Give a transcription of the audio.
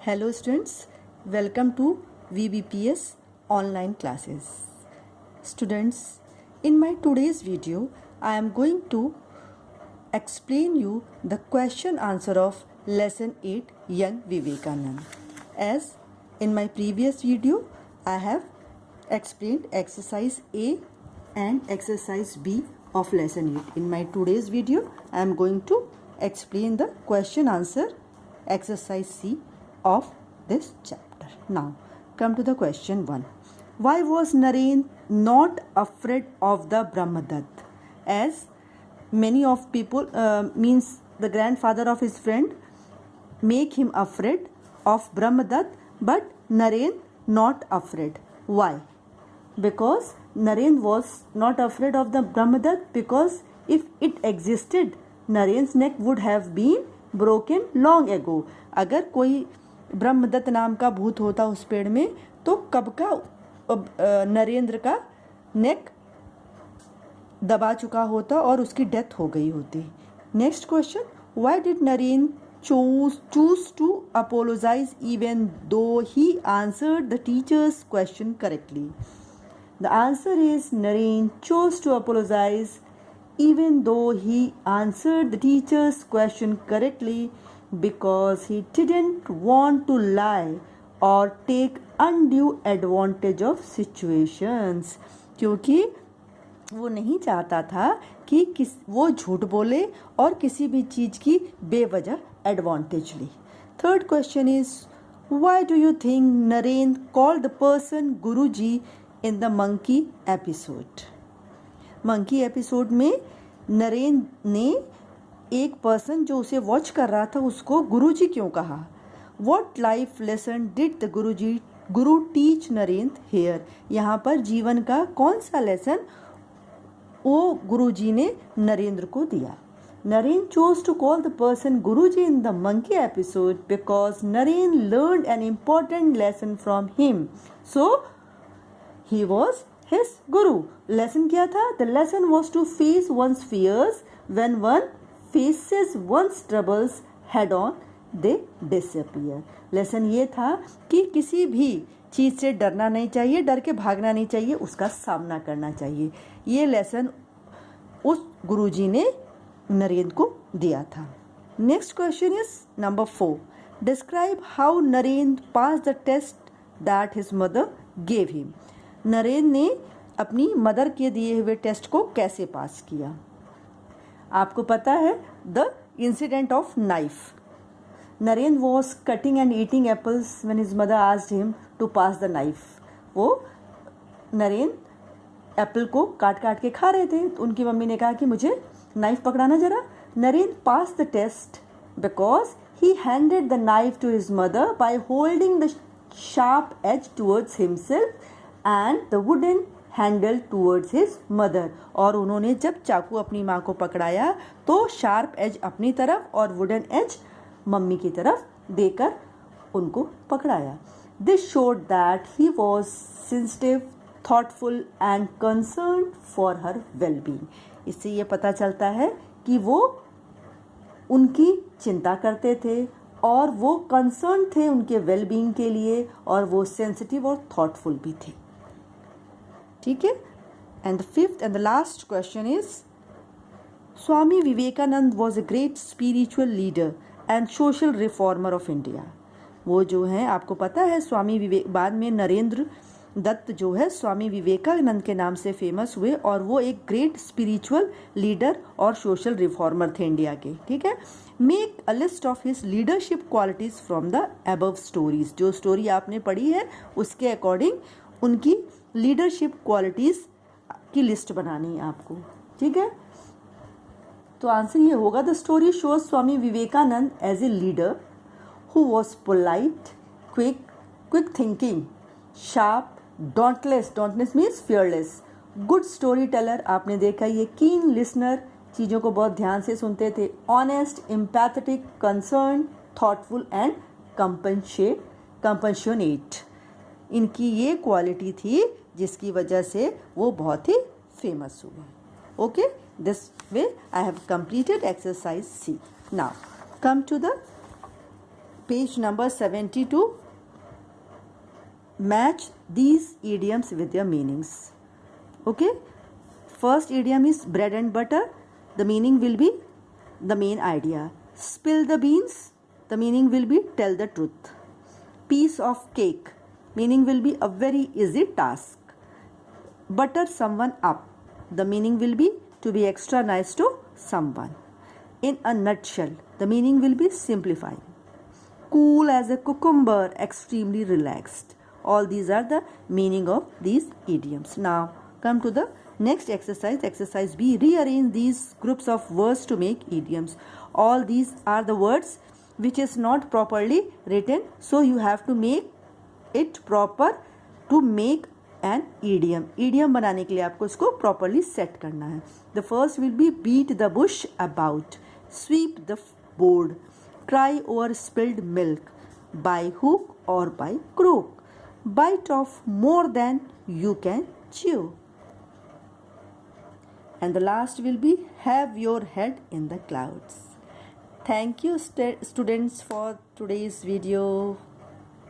Hello students, welcome to VBPS online classes. Students, in my today's video, I am going to explain you the question answer of lesson 8 Young Vivekanand. As in my previous video, I have explained exercise A and exercise B of lesson 8. In my today's video, I am going to explain the question answer exercise C of this chapter. Now, come to the question 1. Why was Naren not afraid of the Brahmadatt? As many of people means the grandfather of his friend make him afraid of Brahmadatt, but Naren not afraid. Why? Because Naren was not afraid of the Brahmadatt because if it existed, Naren's neck would have been broken long ago. अगर कोई ब्रह्मदत्त नाम का भूत होता उस पेड़ में तो कब का नरेंद्र का नेक दबा चुका होता और उसकी डेथ हो गई होती. Next question, why did Naren choose to apologize even though he answered the teacher's question correctly? The answer is Naren chose to apologize even though he answered the teacher's question correctly because he didn't want to lie or take undue advantage of situations. क्योंकि वो नहीं चाहता था कि वो झूठ बोले और किसी भी चीज़ की बेवजह एडवांटेज ली. Third question is, why do you think Naren called the person Guruji in the monkey episode? Monkey episode में नरेन ने एक पर्सन जो उसे वॉच कर रहा था उसको गुरुजी क्यों कहा? What life lesson did the Guru teach Naren hair? यहाँ पर जीवन का कौन सा लेसन वो गुरुजी ने नरेंद्र को दिया? Naren chose to call the person Guruji in the monkey episode because Naren learned an important lesson from him. So, he was his guru. Lesson क्या था? The lesson was to face one's fears. When one faces one's troubles head on, they disappear. Lesson ये था कि किसी भी चीज़ से डरना नहीं चाहिए, डर के भागना नहीं चाहिए, उसका सामना करना चाहिए. ये लेसन उस गुरुजी ने नरेंद्र को दिया था. Next question is number 4. Describe how Narendra pass the test that his mother gave him. Narendra ने अपनी मदर के दिए हुए टेस्ट को कैसे पास किया? आपको पता है the incident of knife. Narendra was cutting and eating apples when his mother asked him to pass the knife. वो नरेंद्र एप्पल को काट काट के खा रहे थे तो उनकी मम्मी ने कहा कि मुझे नाइफ पकड़ाना जरा. Naren pass the test because he handed the knife to his mother by holding the sharp edge towards himself and the wooden handle towards his mother. और उन्होंने जब चाकू अपनी माँ को पकड़ाया तो शार्प एज अपनी तरफ और वुडन एज मम्मी की तरफ देकर उनको पकड़ाया. This showed that he was sensitive, thoughtful and concerned for her wellbeing. इससे ये पता चलता है कि वो उनकी चिंता करते थे और वो कंसर्न थे उनके वेलबींग के लिए और वो सेंसिटिव और थॉटफुल भी थे. ठीक है. And the fifth and the last question is, Swami Vivekananda was a great spiritual leader and social reformer of India. वो जो है आपको पता है स्वामी विवेक बाद में नरेंद्र दत्त जो है स्वामी विवेकानंद के नाम से फेमस हुए और वो एक ग्रेट स्पिरिचुअल लीडर और सोशल रिफॉर्मर थे इंडिया के. ठीक है. Make a list of his leadership qualities from the above stories. जो स्टोरी आपने पढ़ी है उसके अकॉर्डिंग उनकी लीडरशिप क्वालिटीज की लिस्ट बनानी है आपको. ठीक है. तो आंसर ये होगा, the story shows Swami Vivekananda as a leader who was polite, quick thinking, sharp, dauntless means fearless, good storyteller. आपने देखा ये keen listener, चीज़ों को बहुत ध्यान से सुनते थे, honest, empathetic, concerned, thoughtful and compassionate. इनकी ये क्वालिटी थी जिसकी वजह से वो बहुत ही फेमस हुए. Okay, this way I have completed exercise C. Now come to the page number 72. Match these idioms with their meanings. Okay. First idiom is bread and butter. The meaning will be the main idea. Spill the beans. The meaning will be tell the truth. Piece of cake. Meaning will be a very easy task. Butter someone up. The meaning will be to be extra nice to someone. In a nutshell, the meaning will be simplifying. Cool as a cucumber, extremely relaxed. All these are the meaning of these idioms. Now come to the next exercise. Exercise B. Rearrange these groups of words to make idioms. All these are the words which is not properly written. So you have to make it proper to make an idiom. Idiom बनाने के लिए आपको इसको properly set करना है. The first will be beat the bush about. Sweep the board. Cry over spilled milk. By hook or by crook. Bite off more than you can chew. And the last will be have your head in the clouds. Thank you students for today's video.